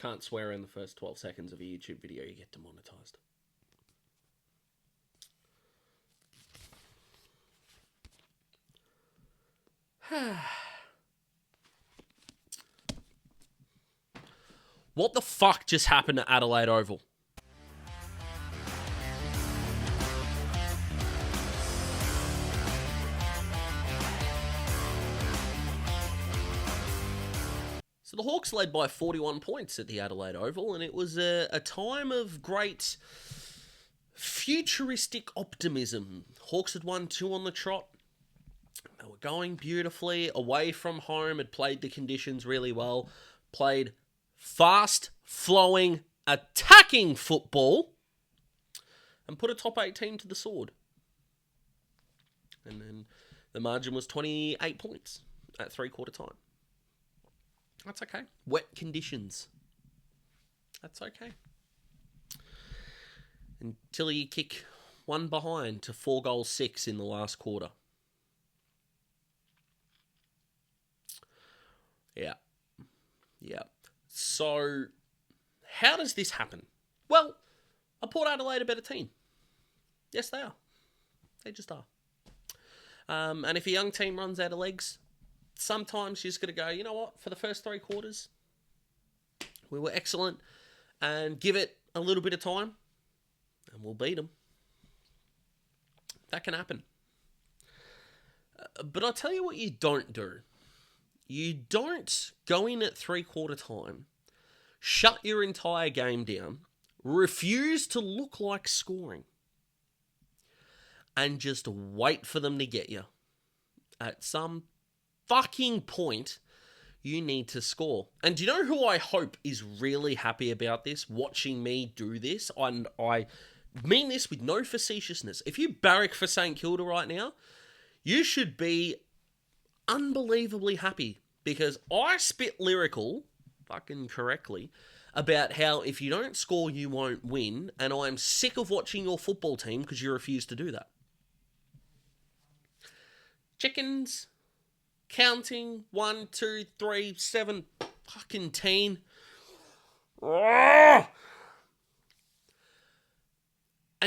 can't swear in the first 12 seconds of a YouTube video, you get demonetized. What the fuck just happened at Adelaide Oval? So the Hawks led by 41 points at the Adelaide Oval, and it was a time of great futuristic optimism. Hawks had won 2 on the trot. They were going beautifully away from home, had played the conditions really well, played fast, flowing, attacking football, and put a top 8 team to the sword. And then the margin was 28 points at three-quarter time. That's okay. Wet conditions. That's okay. Until you kick one behind to 4-6 in the last quarter. Yeah. So, how does this happen? Well, are Port Adelaide a better team? Yes, they are. They just are. And if a young team runs out of legs, sometimes you just got to go, you know what, for the first 3 quarters, we were excellent, and give it a little bit of time, and we'll beat them. That can happen. But I'll tell you what you don't do. You don't go in at 3-quarter time, shut your entire game down, refuse to look like scoring, and just wait for them to get you. At some fucking point, you need to score. And do you know who I hope is really happy about this, watching me do this? And I mean this with no facetiousness. If you barrack for St Kilda right now, you should be unbelievably happy, because I spit lyrical, fucking correctly, about how if you don't score, you won't win, and I'm sick of watching your football team because you refuse to do that. Chickens, counting, 1, 2, 3, 7, fucking teen. And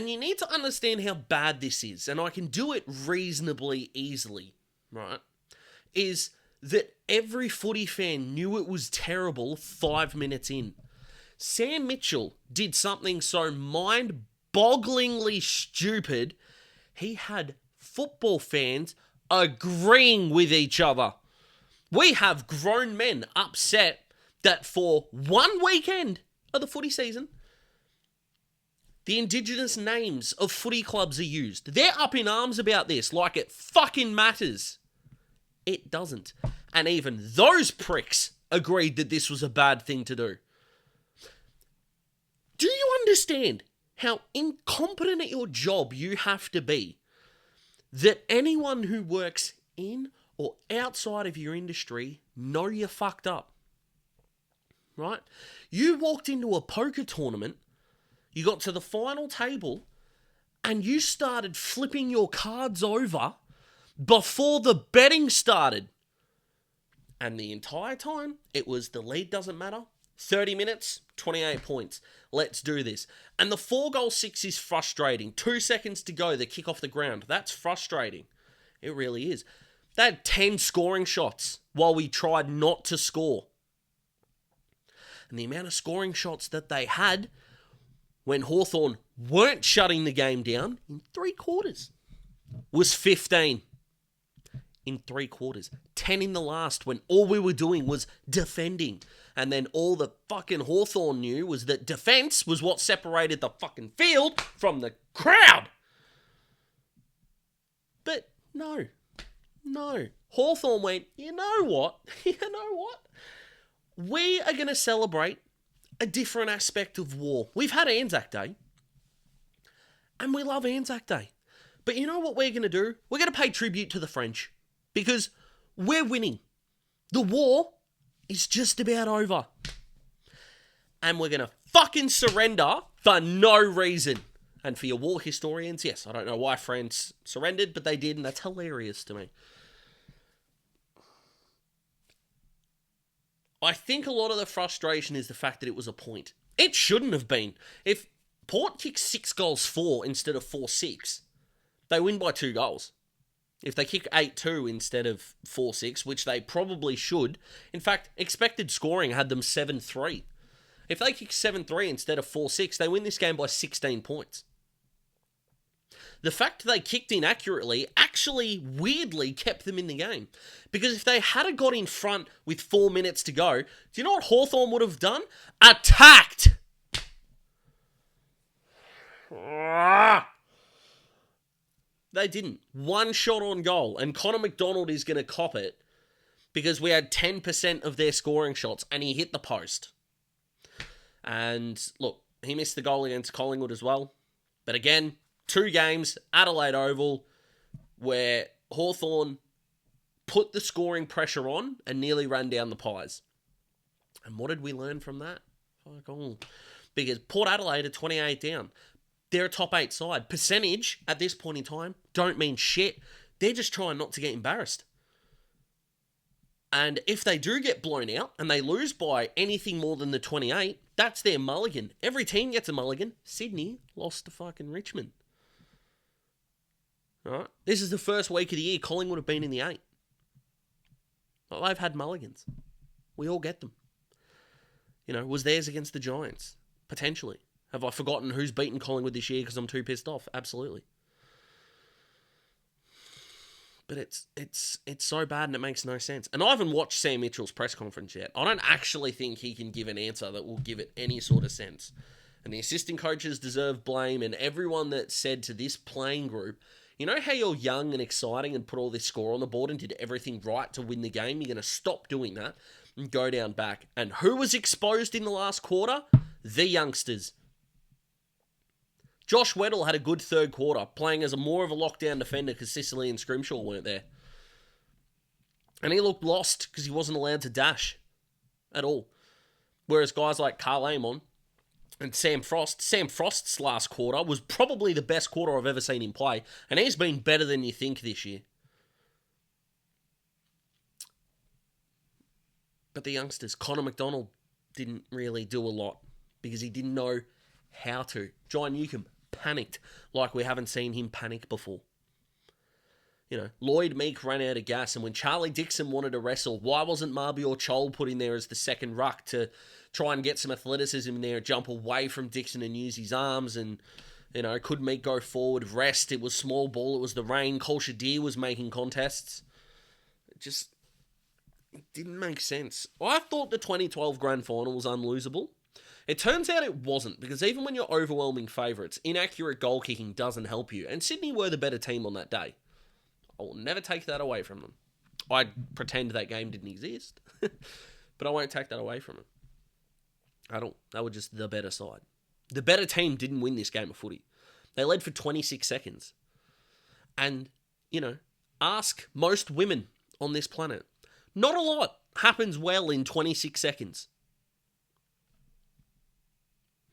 you need to understand how bad this is, and I can do it reasonably easily, right? Is that every footy fan knew it was terrible 5 minutes in. Sam Mitchell did something so mind-bogglingly stupid, he had football fans agreeing with each other. We have grown men upset that for one weekend of the footy season, the indigenous names of footy clubs are used. They're up in arms about this like it fucking matters. It doesn't. And even those pricks agreed that this was a bad thing to do. Do you understand how incompetent at your job you have to be that anyone who works in or outside of your industry know you're fucked up? Right? You walked into a poker tournament, you got to the final table, and you started flipping your cards over before the betting started. And the entire time, it was the lead doesn't matter. 30 minutes, 28 points. Let's do this. And the 4-6 is frustrating. 2 seconds to go, they kick off the ground. That's frustrating. It really is. They had 10 scoring shots while we tried not to score. And the amount of scoring shots that they had when Hawthorn weren't shutting the game down in 3 quarters was 15. In 3 quarters. 10 in the last, when all we were doing was defending. And then all the fucking Hawthorn knew was that defense was what separated the fucking field from the crowd. But no. Hawthorn went, you know what? We are going to celebrate a different aspect of war. We've had Anzac Day. And we love Anzac Day. But you know what we're going to do? We're going to pay tribute to the French. Because we're winning. The war is just about over. And we're going to fucking surrender for no reason. And for your war historians, yes, I don't know why France surrendered, but they did, and that's hilarious to me. I think a lot of the frustration is the fact that it was a point. It shouldn't have been. If Port kicks 6-4 instead of 4-6, they win by 2 goals. If they kick 8-2 instead of 4-6, which they probably should, in fact, expected scoring had them 7-3. If they kick 7-3 instead of 4-6, they win this game by 16 points. The fact they kicked inaccurately actually weirdly kept them in the game. Because if they had got in front with 4 minutes to go, do you know what Hawthorn would have done? Attacked! They didn't. 1 shot on goal, and Connor McDonald is going to cop it because we had 10% of their scoring shots, and he hit the post. And look, he missed the goal against Collingwood as well. But again, 2 games, Adelaide Oval, where Hawthorn put the scoring pressure on and nearly ran down the Pies. And what did we learn from that? Because Port Adelaide are 28 down. They're a top 8 side. Percentage, at this point in time, don't mean shit. They're just trying not to get embarrassed. And if they do get blown out and they lose by anything more than the 28, that's their mulligan. Every team gets a mulligan. Sydney lost to fucking Richmond. Alright? This is the first week of the year Collingwood have been in the 8. Well, they've had mulligans. We all get them. Was theirs against the Giants? Potentially. Have I forgotten who's beaten Collingwood this year because I'm too pissed off? Absolutely. But it's so bad and it makes no sense. And I haven't watched Sam Mitchell's press conference yet. I don't actually think he can give an answer that will give it any sort of sense. And the assistant coaches deserve blame, and everyone that said to this playing group, you know how you're young and exciting and put all this score on the board and did everything right to win the game? You're going to stop doing that and go down back. And who was exposed in the last quarter? The youngsters. Josh Weddle had a good third quarter, playing as more of a lockdown defender because Sicily and Scrimshaw weren't there. And he looked lost because he wasn't allowed to dash at all. Whereas guys like Carl Amon and Sam Frost's last quarter was probably the best quarter I've ever seen him play. And he's been better than you think this year. But the youngsters, Connor McDonald didn't really do a lot because he didn't know how to. John Newcomb panicked like we haven't seen him panic before. Lloyd Meek ran out of gas, and when Charlie Dixon wanted to wrestle, why wasn't Marbior Chol put in there as the second ruck to try and get some athleticism in there, jump away from Dixon and use his arms, and, could Meek go forward, rest, it was small ball, it was the rain, Cole Shadir was making contests. It didn't make sense. I thought the 2012 grand final was unlosable. It turns out it wasn't, because even when you're overwhelming favourites, inaccurate goal kicking doesn't help you, and Sydney were the better team on that day. I will never take that away from them. I'd pretend that game didn't exist, but I won't take that away from them. I don't. They were just the better side. The better team didn't win this game of footy. They led for 26 seconds. And, ask most women on this planet. Not a lot happens well in 26 seconds.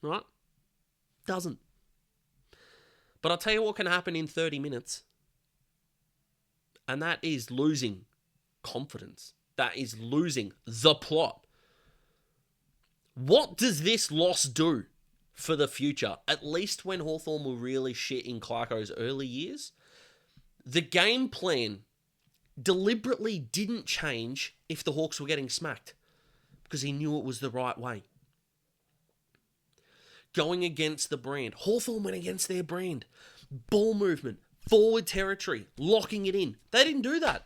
Right? Doesn't. But I'll tell you what can happen in 30 minutes. And that is losing confidence. That is losing the plot. What does this loss do for the future? At least when Hawthorn were really shit in Clarko's early years, the game plan deliberately didn't change if the Hawks were getting smacked because he knew it was the right way. Going against the brand. Hawthorn went against their brand. Ball movement. Forward territory, locking it in. They didn't do that.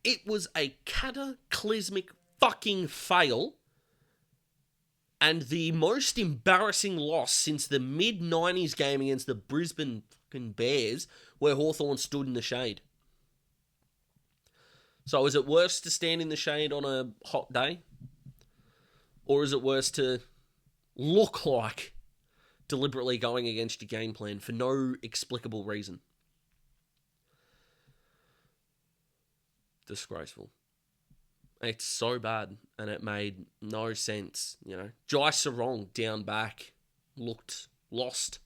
It was a cataclysmic fucking fail and the most embarrassing loss since the mid-90s game against the Brisbane fucking Bears where Hawthorn stood in the shade. So is it worse to stand in the shade on a hot day? Or is it worse to look like deliberately going against your game plan for no explicable reason? Disgraceful. It's so bad, and it made no sense. Jai Sarong down back looked lost.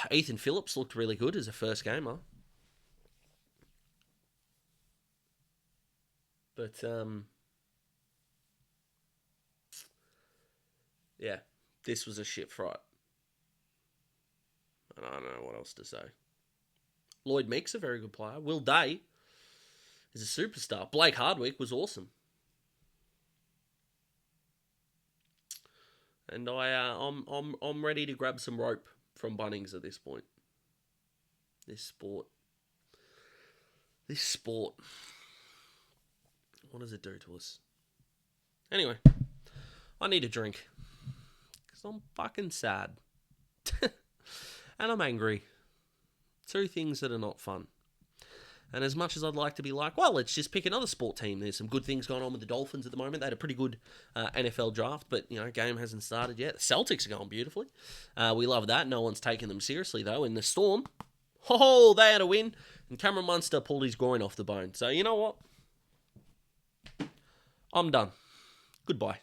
Ethan Phillips looked really good as a first gamer. But, yeah, this was a shit fright. And I don't know what else to say. Lloyd Meek's a very good player. Will Day is a superstar. Blake Hardwick was awesome. And I'm ready to grab some rope from Bunnings at this point. This sport. What does it do to us? Anyway, I need a drink. Because I'm fucking sad. And I'm angry. Two things that are not fun. And as much as I'd like to be like, well, let's just pick another sport team. There's some good things going on with the Dolphins at the moment. They had a pretty good NFL draft, but, game hasn't started yet. The Celtics are going beautifully. We love that. No one's taking them seriously, though. In the Storm, they had a win. And Cameron Munster pulled his groin off the bone. So, you know what? I'm done. Goodbye.